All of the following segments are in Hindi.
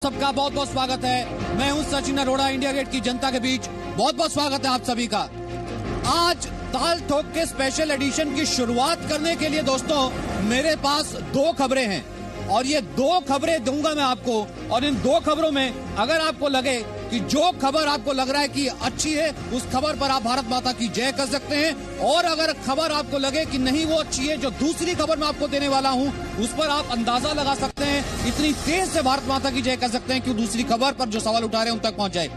सबका बहुत बहुत स्वागत है। मैं हूं सचिन अरोड़ा। इंडिया गेट की जनता के बीच बहुत बहुत स्वागत है आप सभी का। आज ताल ठोक के स्पेशल एडिशन की शुरुआत करने के लिए दोस्तों मेरे पास दो खबरें हैं और ये दो खबरें दूंगा मैं आपको। और इन दो खबरों में अगर आपको लगे कि जो खबर आपको लग रहा है कि अच्छी है, उस खबर पर आप भारत माता की जय कर सकते हैं। और अगर खबर आपको लगे कि नहीं वो अच्छी है, जो दूसरी खबर मैं आपको देने वाला हूं, उस पर आप अंदाजा लगा सकते हैं, इतनी तेज से भारत माता की जय कर सकते हैं कि दूसरी खबर पर जो सवाल उठा रहे हैं उन तक पहुंच जाए।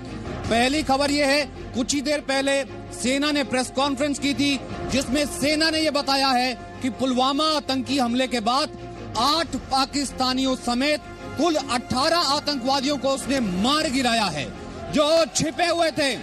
पहली खबर यह है, कुछ ही देर पहले सेना ने प्रेस कॉन्फ्रेंस की थी जिसमें सेना ने यह बताया है कि पुलवामा आतंकी हमले के बाद 8 पाकिस्तानियों समेत कुल 18 आतंकवादियों को उसने मार गिराया है। जो छिपे हुए थे,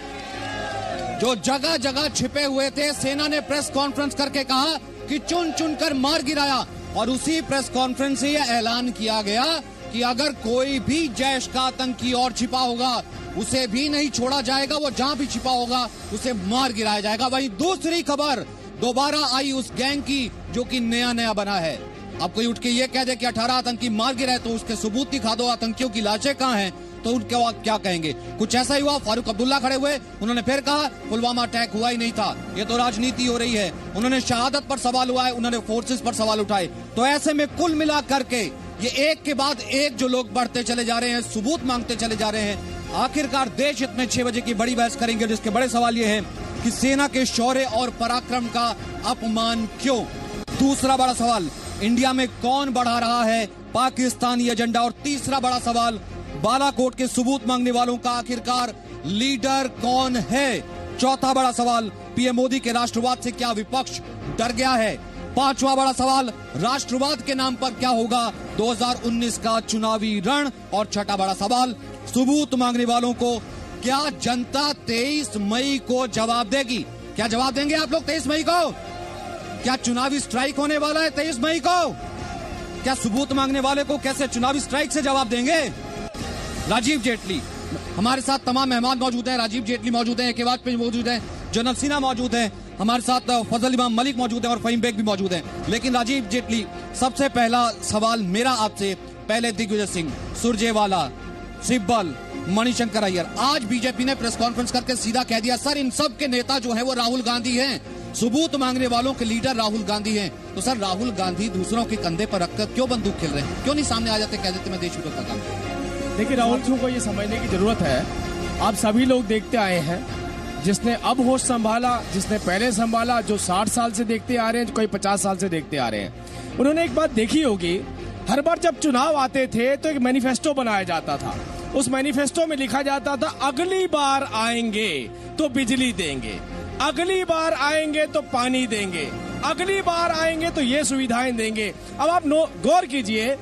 जो जगह जगह छिपे हुए थे, सेना ने प्रेस कॉन्फ्रेंस करके कहा कि चुन चुन कर मार गिराया। और उसी प्रेस कॉन्फ्रेंस से यह ऐलान किया गया कि अगर कोई भी जैश का आतंकी और छिपा होगा उसे भी नहीं छोड़ा जाएगा, वो जहां भी छिपा होगा उसे मार गिराया जाएगा। वहीं दूसरी खबर दोबारा आई उस गैंग की जो कि नया बना है। अब कोई उठ के ये कह दे कि 18 आतंकी मार गिराए तो उसके सबूत दिखा दो, आतंकियों की लाशें कहां हैं, तो उनके क्या कहेंगे। कुछ ऐसा ही हुआ। फारूक अब्दुल्ला खड़े हुए, उन्होंने फिर कहा पुलवामा अटैक हुआ ही नहीं था, ये तो राजनीति हो रही है। उन्होंने शहादत पर सवाल हुआ है, उन्होंने फोर्सेस पर सवाल उठाए। तो ऐसे में कुल मिला करके ये एक के बाद एक जो लोग बढ़ते चले जा रहे हैं, सबूत मांगते चले जा रहे हैं। आखिरकार देश हित में 6 बजे की बड़ी बहस करेंगे जिसके बड़े सवाल ये है कि सेना के शौर्य और पराक्रम का अपमान क्यों। दूसरा बड़ा सवाल, इंडिया में कौन बढ़ा रहा है पाकिस्तानी एजेंडा। और तीसरा बड़ा सवाल, बालाकोट के सबूत मांगने वालों का आखिरकार लीडर कौन है। चौथा बड़ा सवाल, पीएम मोदी के राष्ट्रवाद से क्या विपक्ष डर गया है। पांचवा बड़ा सवाल, राष्ट्रवाद के नाम पर क्या होगा 2019 का चुनावी रण। और छठा बड़ा सवाल, सबूत मांगने वालों को क्या जनता 23 मई को जवाब देगी। क्या जवाब देंगे आप लोग 23 मई को? क्या चुनावी स्ट्राइक होने वाला है 23 मई को? क्या सबूत मांगने वाले को कैसे चुनावी स्ट्राइक से जवाब देंगे? राजीव जेटली हमारे साथ, तमाम मेहमान मौजूद हैं। राजीव जेटली मौजूद हैं, के वाजपेयी मौजूद हैं, जनरल सिन्हा मौजूद हैं, हमारे साथ फजल इमाम मलिक मौजूद हैं और फहीम बेग भी मौजूद हैं। लेकिन राजीव जेटली, सबसे पहला सवाल मेरा आपसे, पहले दिग्विजय सिंह, सुरजेवाला, सिब्बल, मणिशंकर अय्यर, आज बीजेपी ने प्रेस कॉन्फ्रेंस करके सीधा कह दिया सर इन सब के नेता जो है वो राहुल गांधी हैं, सबूत मांगने वालों के लीडर राहुल गांधी हैं। तो सर राहुल गांधी दूसरों के कंधे पर रखकर क्यों बंदूक खेल रहे हैं? क्यों नहीं सामने आ जाते, कह देते मैं देश विरोध करता हूं? देखिए, राहुल जी को ये समझने की जरूरत है, आप सभी लोग देखते आए हैं, जिसने अब होश संभाला, जिसने पहले संभाला, जो 60 साल से देखते आ रहे हैं, जो कोई 50 साल से देखते आ रहे हैं, उन्होंने एक बात देखी होगी, हर बार जब चुनाव आते थे तो एक मैनिफेस्टो बनाया जाता था। उस मैनिफेस्टो में लिखा जाता था अगली बार आएंगे तो बिजली देंगे, अगली बार आएंगे तो पानी देंगे, अगली बार आएंगे तो ये सुविधाएं देंगे। अब आप गौर कीजिए,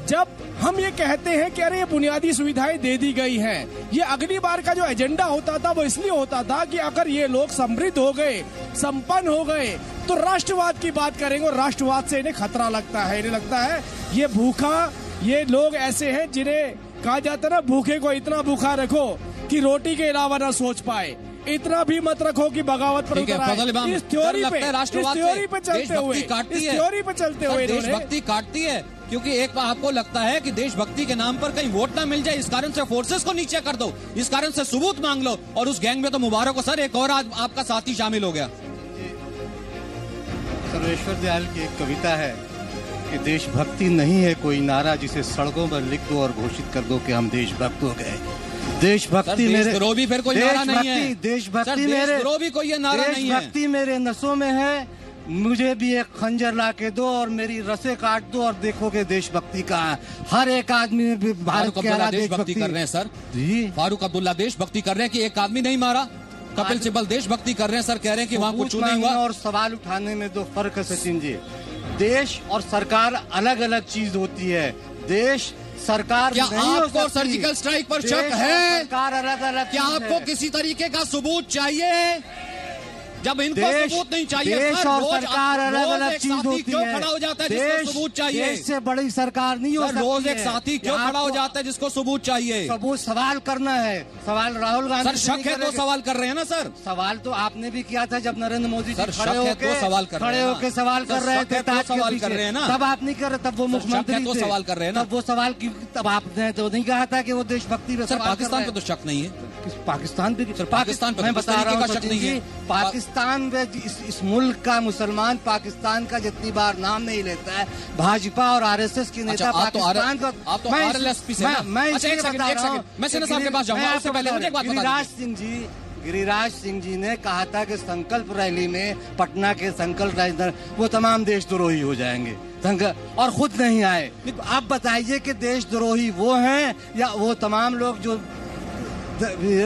जब हम ये कहते हैं कि अरे ये बुनियादी सुविधाएं दे दी गई हैं, ये अगली बार का जो एजेंडा होता था वो इसलिए होता था कि अगर ये लोग समृद्ध हो गए, संपन्न हो गए, तो राष्ट्रवाद की बात करेंगे और राष्ट्रवाद से इन्हें खतरा लगता है। इन्हें लगता है ये भूखा, ये लोग ऐसे हैं जिन्हें कहा जाता है ना, भूखे को इतना भूखा रखो कि रोटी के अलावा ना सोच पाए, इतना भी मत रखो कि बगावत पर उतर आए। इस थ्योरी पे चलते हुए देशभक्ति काटती है, क्योंकि एक बार आपको लगता है कि देशभक्ति के नाम पर कहीं वोट ना मिल जाए, इस कारण से फोर्सेस को नीचे कर दो, इस कारण से सबूत मांग लो। और उस गैंग में तो मुबारक हो सर, एक और आज आपका साथी शामिल हो गया। सर्वेश्वर दयाल की एक कविता है कि देशभक्ति नहीं है कोई नारा जिसे सड़कों पर लिख दो और घोषित कर दो कि हम देशभक्त हो गए। देशभक्ति मेरे भी फिर कोई नारा नहीं है। देशभक्ति मेरे भी कोई ये नारा नहीं है। देशभक्ति मेरे नसों में है, मुझे भी एक खंजर ला के दो और मेरी रसें काट दो और देखोगे देशभक्ति का हर एक आदमी भारत के देशभक्ति कर रहे हैं सर जी। फारूक अब्दुल्ला देशभक्ति कर रहे हैं कि एक आदमी नहीं मारा। कपिल सिब्बल देशभक्ति कर रहे हैं सर, कह रहे हैं कि वहाँ कुछ नहीं हुआ। और सवाल उठाने में दो फर्क है सचिन जी। देश और सरकार अलग अलग चीज होती है। देश सरकार क्या आपको सर्जिकल स्ट्राइक पर शक है? सरकार अलग अलग। क्या आपको किसी तरीके का सबूत चाहिए? जब इनको सबूत नहीं चाहिए देश सर, और रोज सरकार अलग अलग चीज होती क्यों है। खड़ा हो जाता है जिसको सबूत चाहिए? देश से बड़ी सरकार नहीं हो सर, सकती रोज एक है। साथी क्यों खड़ा हो जाता है जिसको सबूत चाहिए? सबूत सवाल करना है, सवाल राहुल गांधी सर शक है तो सवाल कर रहे हैं ना सर। सवाल तो आपने भी किया था जब नरेंद्र मोदी जी सर, खड़े शक है होके तो सवाल कर रहे खड़े हैं ना। होके सवाल कर सर, रहे शक है थे, तो ताज के सवाल पीछे। कर रहे हैं ना। तब आप नहीं कर रहे, तब वो सर, मुख्यमंत्री शक है तो थे। सवाल कर रहे हैं ना। तब वो सवाल की, तब आपने तो नहीं कहा था कि वो देशभक्ति पे सर सवाल कर पाकिस्तान रहे पे हैं। तो शक नहीं है। पाकिस्तान पे सर, पाकिस्तान पे मैं तो किस बता रहा तरीके हूँ का शक सचिन नहीं जी, है? पाकिस्तान में इस मुल्क का मुसलमान पाकिस्तान का जितनी बार नाम नहीं लेता है, भाजपा और आरएसएस की नेता पाकिस्तान को, आप तो आरएलएसपी से ना? मैं अच्छा, एक सेकंड, मैं सेना साहब के पास जाऊंगा, उससे पहले मुझे एक बात बता दीजिए। गिरिराज सिंह जी ने कहा था कि संकल्प रैली में पटना के संकल्प रैली वो तमाम देशद्रोही हो जाएंगे, और खुद नहीं आए। आप बताइए कि देशद्रोही वो हैं या वो तमाम लोग जो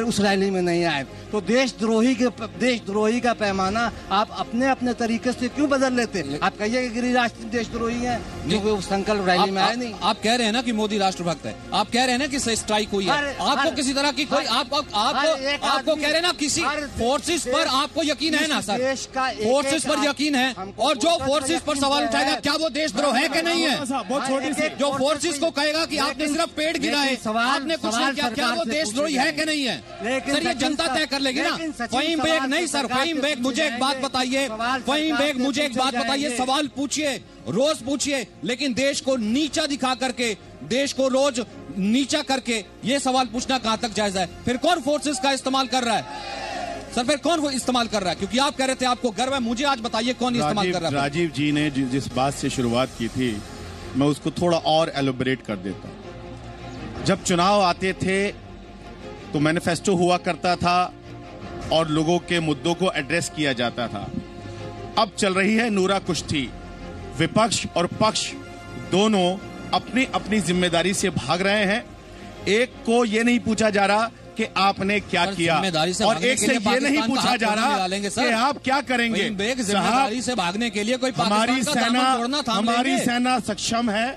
उस रैली में नहीं आए? तो देशद्रोही का पैमाना आप अपने अपने तरीके से क्यों बदल लेते? आप कहिए कि गिरिराज सिंह देशद्रोही है जो वो संकल्प रैली में आए नहीं। आप कह रहे हैं ना कि मोदी राष्ट्रभक्त है, आप कह रहे हैं ना कि स्ट्राइक हुई है, आपको किसी तरह की कोई आपको कह रहे हैं ना किसी फोर्सेस पर आपको यकीन है ना सर? देश का फोर्सेस पर यकीन है, और जो फोर्सेस पर सवाल उठाएगा क्या वो देशद्रोह है कि नहीं है? बहुत छोटी सी जो फोर्सेस को कहेगा कि आपने सिर्फ पेड़ गिराए, आपने कुछ नहीं किया, क्या वो देशद्रोही है कि नहीं है? सर ये जनता तय कर लेगी ना। फहीम बेग नहीं सर, फहीम बेग मुझे एक बात बताइए, फहीम बेग मुझे एक बात बताइए, सवाल पूछिए, रोज पूछिए, लेकिन देश को नीचा दिखा करके, देश को रोज नीचा करके ये सवाल पूछना कहां तक जायज है? फिर कौन फोर्सेस का इस्तेमाल कर रहा है सर? फिर कौन वो इस्तेमाल कर रहा है? क्योंकि आप कह रहे थे आपको गर्व है, मुझे आज बताइए कौन इस्तेमाल कर रहा है? राजीव जी ने जिस बात से शुरुआत की थी, मैं उसको थोड़ा और एलोबरेट कर देता हूं। जब चुनाव आते थे तो मैनिफेस्टो हुआ करता था और लोगों के मुद्दों को एड्रेस किया जाता था। अब चल रही है नूरा कुश्ती, विपक्ष और पक्ष दोनों अपनी अपनी जिम्मेदारी से भाग रहे हैं। एक को ये नहीं पूछा जा रहा कि आपने क्या किया, और एक से ये नहीं पूछा जा रहा कि आप क्या करेंगे। जिम्मेदारी से भागने के लिए कोई हमारी सेना सक्षम है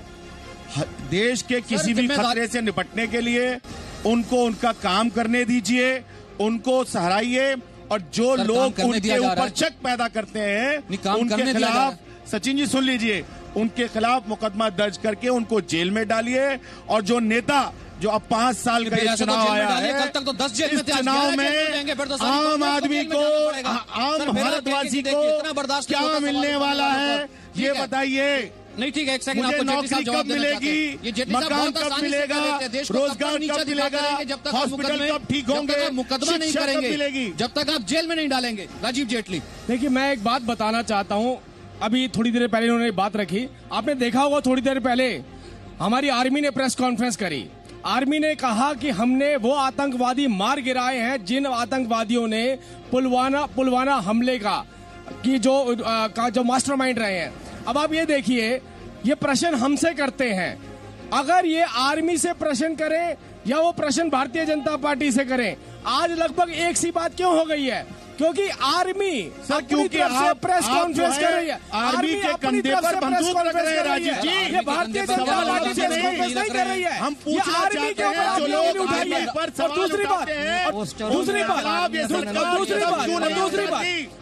देश के किसी भी खतरे से निपटने के लिए। उनको उनका काम करने दीजिए, उनको सहराइए, और जो लोग उनके ऊपर शक पैदा करते हैं उनके खिलाफ, सचिन जी सुन लीजिए, उनके खिलाफ मुकदमा दर्ज करके उनको जेल में डालिए। और जो नेता जो अब 5 साल का चुनाव आया है, कल तक तो 10 जेल में थे, चुनाव में आम आदमी को, आम भारतवासी को क्या मिलने वाला है ये बताइए। नहीं ठीक है, एक सेकंड, आपको नौकरी कब मिलेगी, मकान कब मिलेगा, रोजगार कब मिलेगा, हॉस्पिटल कब ठीक होंगे, मुकदमा नहीं करेंगे जब तक आप जेल में नहीं डालेंगे। राजीव जेटली, देखिए मैं एक बात बताना चाहता हूं। अभी थोड़ी देर पहले उन्होंने बात रखी, आपने देखा होगा थोड़ी देर पहले हमारी आर्मी ने प्रेस कॉन्फ्रेंस करी। आर्मी ने कहा कि हमने वो आतंकवादी मार गिराए हैं जिन आतंकवादियों ने पुलवामा हमले की जो मास्टरमाइंड रहे हैं। अब आप ये देखिए, ये प्रश्न हमसे करते हैं, अगर ये आर्मी से प्रश्न करें या वो प्रश्न भारतीय जनता पार्टी से करें, आज लगभग एक सी बात क्यों हो गई है? क्योंकि आर्मी सर, क्योंकि आप प्रेस कॉन्फ्रेंस कर रही है, आर्मी के कंधे पर बंदूक रख रहे हैं राजीव जी। ये Bharatiya Janata party press conference नहीं कर रही है, हम पूछना चाहते हैं जो लोग आर्मी पर सवाल उठाते हैं, दूसरी बात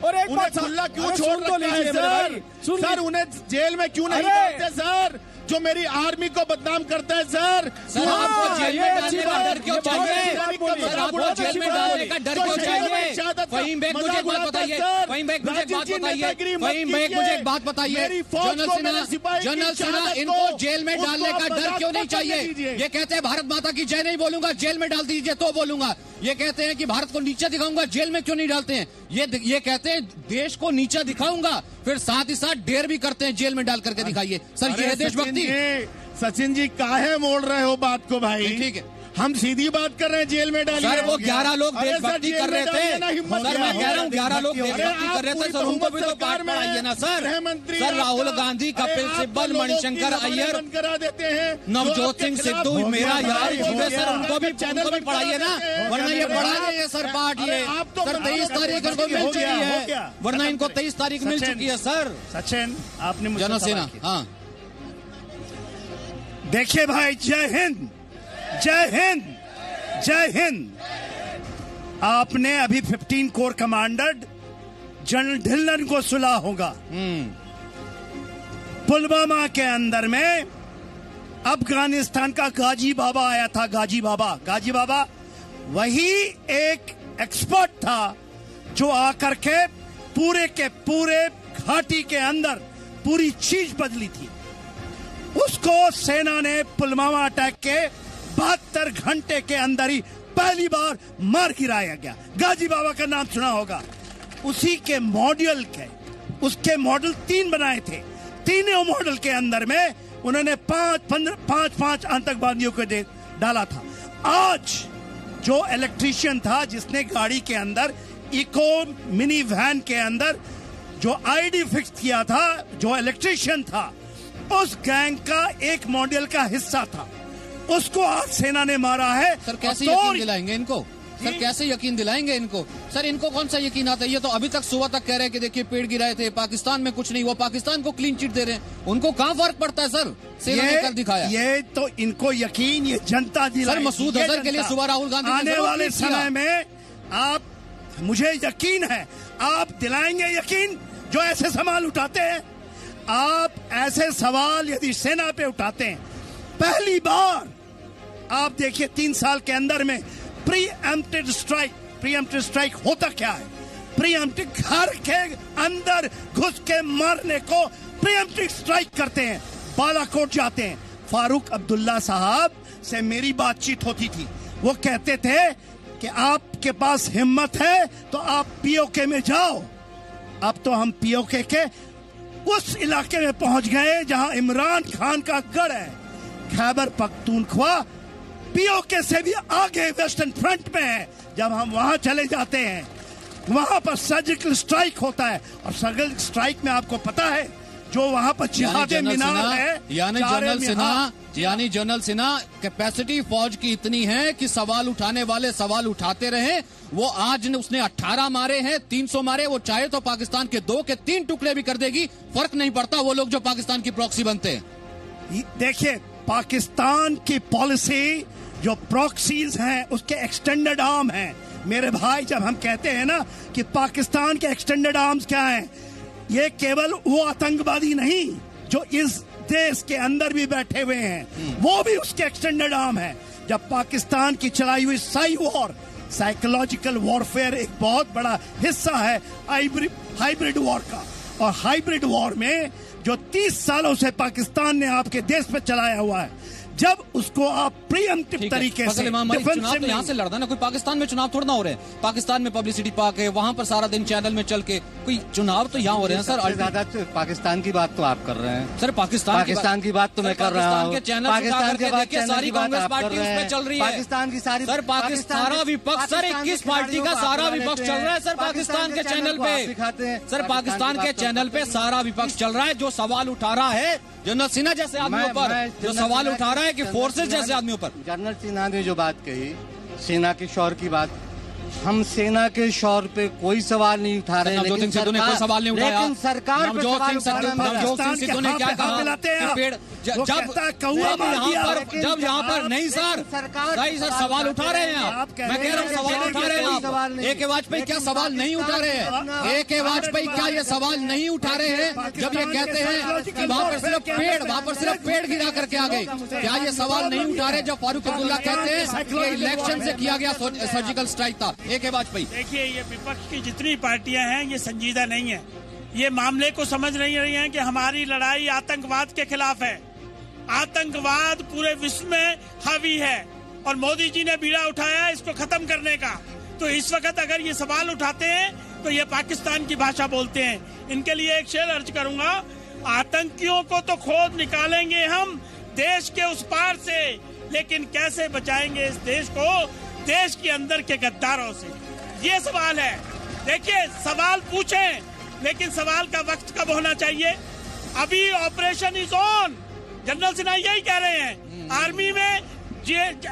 और एक बात क्यों छोड़ दो लीजिए सर, उन्हें जेल में क्यों नहीं डालते सर? जो मेरी आर्मी को बदनाम करता है सर, आपको जेल में डालने का डर क्यों चाहिए? आपको जेल में डालने का डर क्यों चाहिए? फहीम बेग मुझे एक बात बताइए, फहीम बेग मुझे एक बात बताइए, फहीम बेग मुझे एक बात बताइए, जनरल सिन्हा इनको जेल में डालने का डर क्यों नहीं चाहिए? ये कहते हैं भारत माता की जय नहीं बोलूंगा, जेल में डाल दीजिए तो बोलूंगा। ये कहते हैं कि भारत को नीचा दिखाऊंगा, जेल में क्यों नहीं डालते हैं? ये कहते हैं देश को नीचा दिखाऊंगा, फिर साथ ही साथ डेयर भी करते हैं जेल में डाल करके दिखाइए। सर ये है देशभक्ति? सचिन जी काहे मोड़ रहे हो बात को भाई? ठीक है, हम सीधी बात कर रहे हैं, जेल में डालिए। सर वो 11 लोग देशभक्ति कर रहे थे, सर मैं कह रहा हूँ 11 लोग देशभक्ति कर रहे थे सर, उनको भी तो पाठ पढ़ाइए ना सर। सर राहुल गांधी, कपिल सिब्बल, मणिशंकर अय्यर करा देते हैं, नवजोत सिंह सिद्धू, मेरा यार जीवे सर, उनको भी पढ़ाइए ना, वरना ये पढ़ा रहे हैं सर पाठ। ये सर 23 तारीख इनको मिल चुकी है, वरना इनको 23 तारीख मिल चुकी है सर। सचिन आपने जनसेना, हाँ देखिए भाई, जय हिंद, जय हिंद, जय हिंद। आपने अभी 15 कोर कमांडर जनरल ढिल्लन को सुला होगा। पुलवामा के अंदर में अफगानिस्तान का गाजी बाबा आया था। गाजी बाबा वही एक एक्सपर्ट था जो आकर के पूरे घाटी के अंदर पूरी चीज बदली थी। उसको सेना ने पुलवामा अटैक के 72 घंटे के अंदर ही पहली बार मार गिराया गया। गाजी बाबा का नाम सुना होगा। उसी के मॉडल उसके मॉडल 3 बनाए थे। तीनों मॉडल के अंदर में उन्होंने 5 आतंकवादियों को डाला था। आज जो इलेक्ट्रीशियन था जिसने गाड़ी के अंदर इको मिनी वैन के अंदर जो आईडी फिक्स किया था, जो इलेक्ट्रीशियन था, उस गैंग का एक मॉडल का हिस्सा था। उसको आज सेना ने मारा है। सर कैसे यकीन दिलाएंगे इनको? सर कैसे यकीन दिलाएंगे इनको? सर इनको कौन सा यकीन आता है? ये तो अभी तक सुबह तक कह रहे हैं कि देखिए पेड़ गिराए थे, पाकिस्तान में कुछ नहीं हुआ, पाकिस्तान को क्लीन चिट दे रहे हैं। उनको कहाँ फर्क पड़ता है सर? सेना ने कर दिखाया। ये तो इनको यकीन ये जनता दिलाएगी। सर मसूद अजहर के लिए सुबह राहुल गांधी आने वाले समय में आप, मुझे यकीन है आप दिलाएंगे यकीन। जो ऐसे सवाल उठाते हैं, आप ऐसे सवाल यदि सेना पे उठाते हैं, पहली बार आप देखिए 3 साल के अंदर में प्रीएम्प्टिव स्ट्राइक होता क्या है? प्रीएम्प्टिव घर के अंदर घुस के मारने को प्रीएम्प्टिव स्ट्राइक करते हैं। बालाकोट जाते हैं। फारूक अब्दुल्ला साहब से मेरी बातचीत होती थी। वो कहते थे कि आपके पास हिम्मत है तो आप पीओके में जाओ। अब तो हम पीओके के उस इलाके में पहुंच गए जहां इमरान खान का गढ़ है। खैबर पख्तूनख्वा पीओके से भी आगे वेस्टर्न फ्रंट में है। जब हम वहां चले जाते हैं, वहां पर सर्जिकल स्ट्राइक होता है। और सर्जिकल स्ट्राइक में आपको पता है जो वहां पर जिहादे मीनार है, यानी जनरल सिन्हा कैपेसिटी फौज की इतनी है कि सवाल उठाने वाले सवाल उठाते रहे। वो आज उसने 18 मारे हैं, 300 मारे। वो चाहे तो पाकिस्तान के 2 के 3 टुकड़े भी कर देगी, फर्क नहीं पड़ता। वो लोग जो पाकिस्तान की प्रॉक्सी बनते हैं। देखिए पाकिस्तान की पॉलिसी जो प्रॉक्सीज हैं उसके एक्सटेंडेड आर्म हैं। मेरे भाई, जब हम कहते हैं ना कि पाकिस्तान के एक्सटेंडेड आर्म्स क्या हैं, ये केवल वो आतंकवादी नहीं जो इस देश के अंदर भी बैठे हुए हैं, वो भी उसके एक्सटेंडेड आर्म है। जब पाकिस्तान की चलाई हुई साइकोलॉजिकल वॉरफेयर एक बहुत बड़ा हिस्सा है हाइब्रिड वॉर का। और हाइब्रिड वॉर में जो 30 सालों से पाकिस्तान ने आपके देश पर चलाया हुआ है, जब उसको आप प्रीएम्प्टिव तरीके से चुनाव तो यहाँ से लड़ना ना, कोई पाकिस्तान में चुनाव थोड़ा ना हो रहे हैं। पाकिस्तान में पब्लिसिटी पाके है, वहाँ पर सारा दिन चैनल में चल के कोई चुनाव तो यहाँ हो रहे हैं। सर ज्यादा पाकिस्तान की बात तो आप कर रहे हैं। सर पाकिस्तान की बात तो मैं कर रहा हूँ। पाकिस्तान के देखिए सारी कांग्रेस पार्टी उस पर चल रही है। पाकिस्तान की सारी सर सारा विपक्ष, सर 21 पार्टी का सारा विपक्ष चल रहा है सर पाकिस्तान के चैनल पे। सर पाकिस्तान के चैनल पे सारा विपक्ष चल रहा है। जो सवाल उठा रहा है जनरल सिन्हा जैसे आदमियों पर, जो सवाल उठा रहा है कि फोर्सेस जैसे आदमियों पर। जनरल सिन्हा ने जो बात कही, सेना के शौर्य की बात, हम सेना के शौर्य पे कोई सवाल नहीं उठा रहे। नवजोत सिंह सिद्धू ने कोई सवाल नहीं उठाया। लेकिन सरकार नवजोत सिंह सिद्धू ने क्या कहा कि पेड़ जब यहाँ पर नहीं सर सवाल उठा रहे हैं आप। मैं कह रहा हूँ सवाल उठा रहे हैं आप। ए के वाजपेयी क्या सवाल नहीं उठा रहे हैं? ए के वाजपेयी क्या ये सवाल नहीं उठा रहे हैं जब ये कहते हैं कि वहाँ पर सिर्फ पेड़ गिरा करके आ गए? क्या ये सवाल नहीं उठा रहे जब फारूक अब्दुल्ला कहते हैं कि इलेक्शन से किया गया सर्जिकल स्ट्राइक था? ए के वाजपेयी, देखिए ये विपक्ष की जितनी पार्टियां हैं ये संजीदा नहीं है। ये मामले को समझ नहीं रही हैं कि हमारी लड़ाई आतंकवाद के खिलाफ है। आतंकवाद पूरे विश्व में हावी है और मोदी जी ने बीड़ा उठाया है इसको खत्म करने का। तो इस वक्त अगर ये सवाल उठाते हैं तो ये पाकिस्तान की भाषा बोलते हैं। इनके लिए एक शेर अर्ज करूंगा, आतंकियों को तो खोद निकालेंगे हम देश के उस पार से, लेकिन कैसे बचाएंगे इस देश को देश के अंदर के गद्दारों से? ये सवाल है। देखिए सवाल पूछें, लेकिन सवाल का वक्त कब होना चाहिए? अभी operation is on. General Sinha यही कह रहे हैं आर्मी में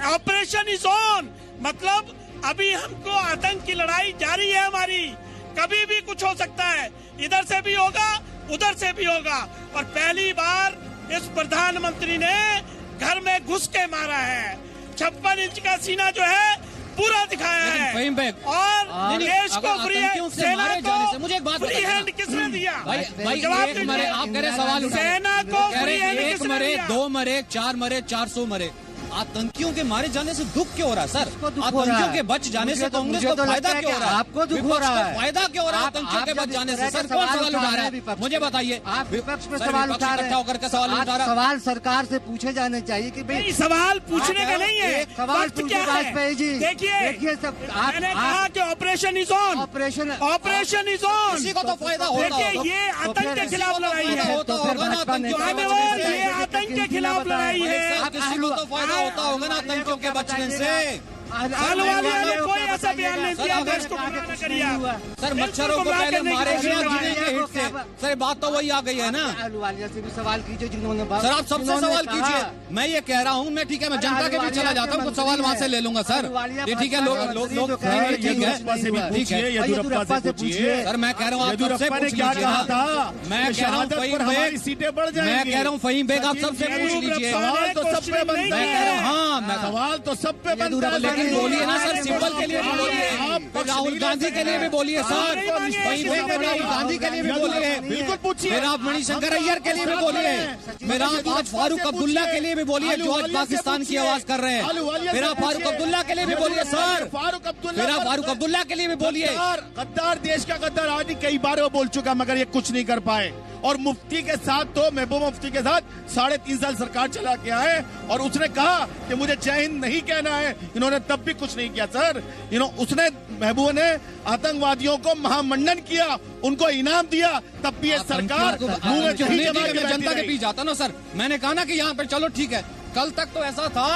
ऑपरेशन इज ऑन, मतलब अभी हमको आतंक की लड़ाई जारी है हमारी। कभी भी कुछ हो सकता है, इधर से भी होगा उधर से भी होगा। और पहली बार इस प्रधानमंत्री ने घर में घुस के मारा है। 56 इंच का सीना जो है पूरा दिखाया है। फहीम बेग, और देश को फ्री हैंड, सेना को मुझे एक बात फ्री हैंड किसने दिया? भाई जवाब एक मरे, आप कह रहे सवाल उठा, सेना को फ्री हैंड एक किसने मरे, दिया? 2 मरे, 4 मरे, 400 मरे। आतंकियों के मारे जाने से दुख क्यों हो रहा है सर? दुख हो रहा आतंकियों है। के बच जाने से कांग्रेस मुझे को तो फायदा लगता है क्यों हो रहा है? आपको दुख हो रहा है। फायदा क्यों हो रहा है आप- आतंकियों के आप बच जब जाने इस से? तरह सर के कौन सवाल सवाल उठा रहा है? विपक्ष मुझे बताइए। आप विपक्ष में सर, सवाल विपक्ष उठा रहे इकट्ठा होकर के सवाल नहीं आप उठा रहा। सवाल सरकार से पूछे जाने चाहिए कि भाई नहीं, सवाल पूछने का नहीं है, एक सवाल वक्त पूछिए क्या है? वाजपेयी जी। देखिए सब मैंने कहा कि operation is on, operation operation is on. किसी को तो फायदा होता देखिए होगा। ये आतंक के खिलाफ लड़ाई फायदा है। होता तो फिर होगा ना भाजपा ने आतंकियों के धन्यवाद, बचने से। ये आतंक के खिलाफ लड़ाई है। किसी को तो फायदा होता होगा ना आतंकियों के बचने से। अहलुवालिया ने कोई ऐसा बयान नहीं दिया देश को गुमराह न करिए। सर मच्छरों को पहले मारे गया गिने के हिट से। सर बात तो वही आ गई है ना। अहलुवालिया से भी सवाल कीजिए जिन्होंने सर आप सबसे सवाल कीजिए। मैं ये कह रहा हूँ, मैं ठीक है, मैं जनता के बीच चला जाता हूँ, कुछ सवाल वहाँ से ले लूंगा सर। ये ठीक है, लोग ठीक है, ठीक है। येदियुरप्पा से पूछिए। सर मैं कह रहा हूँ आप सबसे पूछ लीजिए ना। मैं कह रहा हूँ फहीम बेग, सीटें बढ़ मैं कह रहा हूँ फहीम बेग, आप सबसे पूछ लीजिए। सवाल तो सब पे बनता मैं कह रहा हूँ, हाँ मैं सवाल तो सब पे बनता है, लेकिन बोलिए ना सर, सिंबल के लिए भी बोलिए, फिर राहुल गांधी के लिए भी बोलिए सर, वहीं पे फिर राहुल गांधी के लिए भी बोलिए, बिल्कुल पूछिए। फिर आप मणिशंकर अय्यर के लिए भी बोलिए, फिर आप आज फारूक अब्दुल्ला के लिए भी बोलिए जो आज पाकिस्तान की आवाज कर रहे हैं, फिर आप फारूक अब्दुल्ला के लिए भी बोलिए सर, फारूक अब्दुल्ला, फिर आप फारूक अब्दुल्ला के लिए भी बोलिए। गद्दार, देश का गद्दार आज ही कई बार वो बोल चुका मगर ये कुछ नहीं कर पाए। और मुफ्ती के साथ तो महबूबा मुफ्ती के साथ 3.5 साल सरकार चला के आए और उसने कहा कि मुझे जय हिंद नहीं कहना है, इन्होंने तब भी कुछ नहीं किया सर। उसने महबूबा ने आतंकवादियों को महामंडन किया, उनको इनाम दिया, तब भी ये सरकार मुंह में दही जमा के बैठी जनता के रही। बीच जाता ना सर। मैंने कहा ना कि यहाँ पे चलो ठीक है, कल तक तो ऐसा था,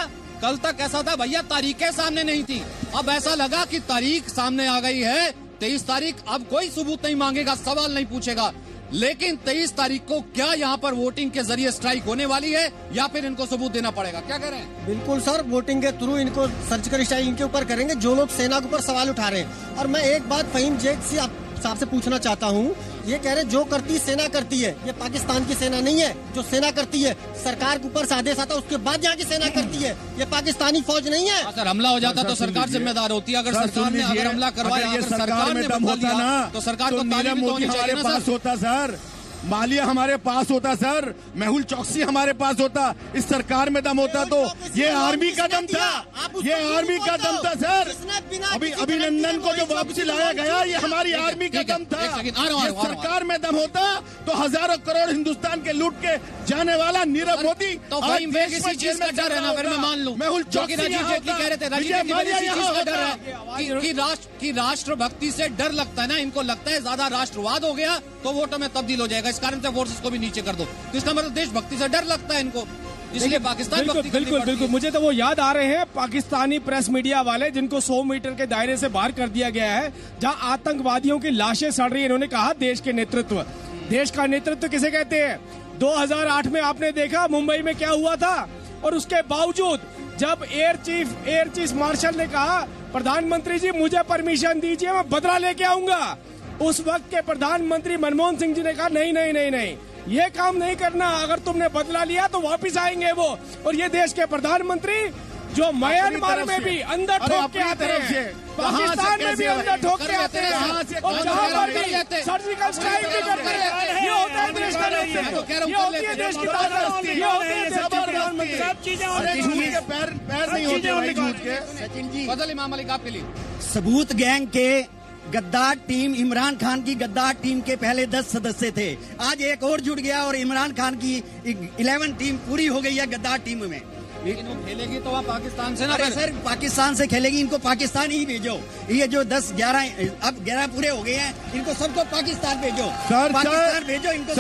कल तक ऐसा था भैया तारीखें सामने नहीं थी, अब ऐसा लगा कि तारीख सामने आ गई है 23 तारीख। अब कोई सबूत नहीं मांगेगा, सवाल नहीं पूछेगा, लेकिन 23 तारीख को क्या यहाँ पर वोटिंग के जरिए स्ट्राइक होने वाली है या फिर इनको सबूत देना पड़ेगा? क्या कह रहे हैं? बिल्कुल सर, वोटिंग के थ्रू इनको सर्जिकल स्ट्राइक इनके ऊपर करेंगे जो लोग सेना के ऊपर सवाल उठा रहे हैं। और मैं एक बात फहीम जेक से आपसे पूछना चाहता हूँ, ये कह रहे जो करती सेना करती है, ये पाकिस्तान की सेना नहीं है। जो सेना करती है, सरकार के ऊपर से आदेश आता है उसके बाद यहाँ की सेना करती है, ये पाकिस्तानी फौज नहीं है। सर हमला हो जाता तो सरकार जिम्मेदार होती है। अगर सरकार ने अगर हमला करवाया, अगर सरकार ने दम होता ना तो सरकार को ताली भी तो होनी चाहिए ना पास सर। होता सर, मालिया हमारे पास होता सर, मेहुल चौकसी हमारे पास होता, इस सरकार में दम होता तो ये आर्मी का दम था, ये आर्मी का दम था सर। अभी अभिनंदन को जो वापसी लाया गया ये हमारी आर्मी का दम था। ये सरकार में दम होता तो हजारों करोड़ हिंदुस्तान के लूट के जाने वाला नीरव मोदी तो फहीम बेग इसी चीज का डर है ना, फिर मैं मान लूं। मेहुल चौकी राजीव जेटली कह रहे थे, राजीव जेटली को इसी चीज का डर है कि राष्ट्रभक्ति से डर लगता है ना, इनको लगता है ज्यादा राष्ट्रवाद हो गया तो वोटों में तब्दील हो जाएगा, इस कारण से फोर्सेस को भी नीचे कर दो। तो इसका मतलब देशभक्ति से डर लगता है इनको, इसलिए पाकिस्तान भक्ति करनी बिल्कुल पड़ती बिल्कुल है। मुझे तो वो याद आ रहे हैं पाकिस्तानी प्रेस मीडिया वाले जिनको 100 मीटर के दायरे से बाहर कर दिया गया है, जहां आतंकवादियों की लाशें सड़ रही है। इन्होंने कहा देश के नेतृत्व, देश का नेतृत्व किसे कहते हैं? 2008 में आपने देखा मुंबई में क्या हुआ था, और उसके बावजूद जब एयर चीफ मार्शल ने कहा प्रधानमंत्री जी मुझे परमिशन दीजिए मैं बदला लेके आऊंगा, उस वक्त के प्रधानमंत्री मनमोहन सिंह जी ने कहा नहीं नहीं नहीं नहीं, ये काम नहीं करना, अगर तुमने बदला लिया तो वापस आएंगे वो। और ये देश के प्रधानमंत्री जो म्यांमार में भी अंदर ठोक के आते हैं, पाकिस्तान में भी अंदर ठोक के आते हैं, और जहाँ पर भी सर्जिकल स्ट्राइक भी करते हैं, ये होता है देश का नेतृत्व, ये होती है देश की ताकत, ये होती है देश की प्रधानमंत्री। सब चीजें पैर नहीं होते भाई झूठ के। सचिन जी, फजल इमाम अली आपके लिए सबूत गैंग के गद्दार टीम, इमरान खान की गद्दार टीम के पहले 10 सदस्य थे, आज एक और जुड़ गया और इमरान खान की 11 टीम पूरी हो गई है गद्दार टीम में। लेकिन वो खेलेगी तो वहाँ पाकिस्तान से ना। अरे सर पाकिस्तान से खेलेगी, इनको पाकिस्तान ही भेजो। ये जो 10-11 अब 11 पूरे हो गए हैं, इनको सबको पाकिस्तान भेजो, पाकिस्तान भेजो इनको।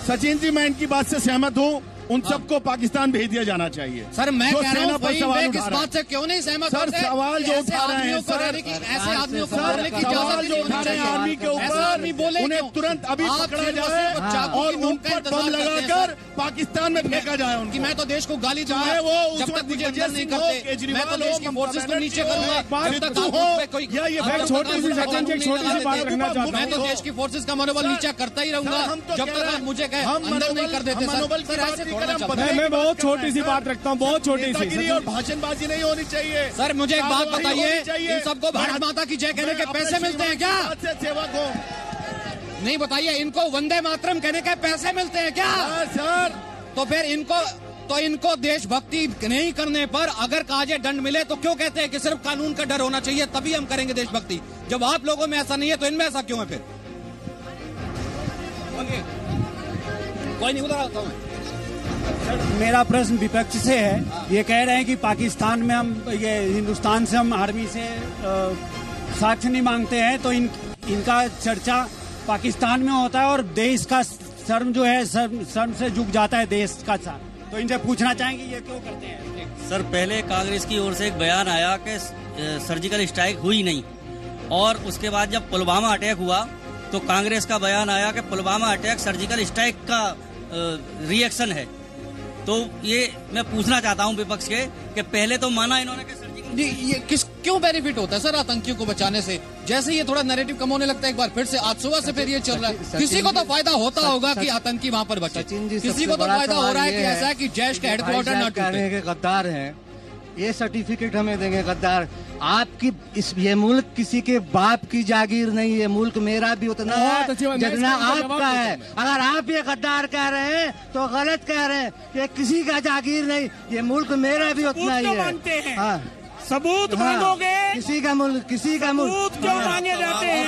सचिन जी मैं इनकी बात से सहमत हूँ, उन सबको पाकिस्तान भेज दिया जाना चाहिए। सर मैं जो कह रहा सेना हूं पर फहीम सवाल बेग उठा इस रहा है। बात से क्यों नहीं सहमत सर होते? सवाल जो उठा रहे हैं सर, ऐसे आदमियों को बोलने की सवाल जो उठा रहे हैं आर्मी के ऊपर, उन्हें तुरंत अभी पकड़ा जाए और उन पर बम लगाकर पाकिस्तान में फेंका जाए उनको। कि मैं तो देश को गाली चाहे वो उस जब तक वक्त मुझे अंदर नहीं केजरीवाल करते, मैं तो देश की फोर्सेस को नीचे करूंगा जब तक आप मुझ पे कोई या ये एक छोटी सी सचिन जी, एक छोटी सी बात रखना चाहता मैं तो हूँ। देश की फोर्सेस का मनोबल नीचा करता ही रहूंगा जब तक आप मुझे अंदर नहीं कर देते। सर ऐसे तोड़ना चलता है। मैं बहुत छोटी सी बात रखता हूँ, बहुत छोटी सी, और भाषणबाजी नहीं होनी चाहिए। सर मुझे एक बात बताइए, इन सबको भारत माता की जय कहने के पैसे मिलते हैं क्या? सेवक हो नहीं बताइए, इनको वंदे मातरम कहने के पैसे मिलते हैं क्या? सर। तो फिर इनको देशभक्ति नहीं करने पर अगर काजे दंड मिले तो क्यों कहते हैं कि सिर्फ कानून का डर होना चाहिए तभी हम करेंगे देशभक्ति? जब आप लोगों में ऐसा नहीं है तो इनमें ऐसा क्यों है फिर? कोई नहीं, उधर आता हूं मैं। मेरा प्रश्न विपक्ष से है। ये कह रहे हैं कि पाकिस्तान में हम ये हिंदुस्तान से हम आर्मी से साक्ष्य नहीं मांगते हैं, तो इनका चर्चा पाकिस्तान में होता है और देश का शर्म जो है शर्म से झुक जाता है देश का सर। तो इनसे पूछना चाहेंगे ये क्यों करते हैं? सर पहले कांग्रेस की ओर से एक बयान आया कि सर्जिकल स्ट्राइक हुई नहीं, और उसके बाद जब पुलवामा अटैक हुआ तो कांग्रेस का बयान आया कि पुलवामा अटैक सर्जिकल स्ट्राइक का रिएक्शन है। तो ये मैं पूछना चाहता हूं विपक्ष के कि पहले तो माना इन्होंने कि सर्जिकल, ये क्यों बेनिफिट होता है सर आतंकियों को बचाने से? जैसे ये थोड़ा नैरेटिव कम होने लगता है एक बार फिर से आज सुबह से फिर ये चल रहा है। किसी को तो फायदा होता होगा कि आतंकी वहां पर बचे, किसी को तो फायदा हो रहा है कि ऐसा है कि जैश का हेडक्वार्टर न टूटे। गद्दार हैं, ये सर्टिफिकेट हमें देंगे गद्दार। आपकी ये मुल्क किसी के बाप की जागीर नहीं, ये मुल्क मेरा भी उतना है जितना आपका है। अगर आप ये गद्दार कह रहे हैं तो गलत कह रहे हैं। ये किसी का जागीर नहीं, ये मुल्क मेरा भी उतना ही है। हाँ, सबूत मांगोगे? किसी का मुल्क सबूत क्यों मांगे जाते हैं?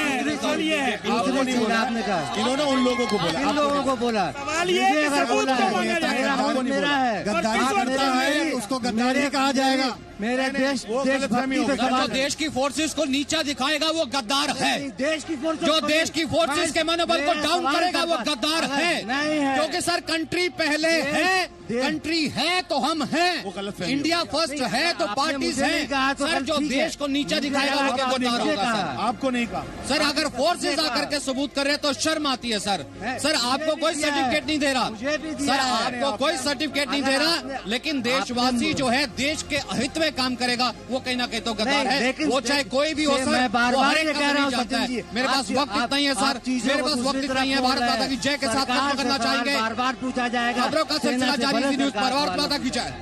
आपने कहा इन्होंने उन लोगों को बोला, इन लोगों को बोला। सवाल ये है कि सबूत क्यों मांगे जाते हैं? मेरा है, गद्दारी उसको गद्दारी कहा जाएगा। मेरे देशभक्ति पे जो सवाल। देश की फोर्सेस को नीचा दिखाएगा वो गद्दार है। देश की फोर्सेस जो देश की फोर्सेस के मनोबल को डाउन करेगा वो गद्दार है। नहीं है, क्योंकि सर कंट्री पहले है, कंट्री है तो हम हैं, इंडिया फर्स्ट है तो पार्टीज हैं। सर जो देश को नीचा दिखाएगा वो गद्दार होगा सर। आपको नहीं कहा सर अगर फोर्सेस आकर के सबूत कर रहे हैं तो शर्म आती है सर। सर आपको कोई सर्टिफिकेट नहीं दे रहा, सर आपको कोई सर्टिफिकेट नहीं दे रहा, लेकिन देशवासी जो है देश के हित में काम करेगा वो कहीं ना कहीं तो गद्दार है। वो चाहे कोई भी हो सर, वो हर एक का नहीं चाहता है। मेरे पास वक्त इतना ही है सर, मेरे पास वक्त इतना ही है। भारत माता की जय के साथ खत्म करना चाहेंगे। बार बार पूछा जाएगा। खबरों का सिलसिला जारी, न्यूज़ पर भारत माता की जय।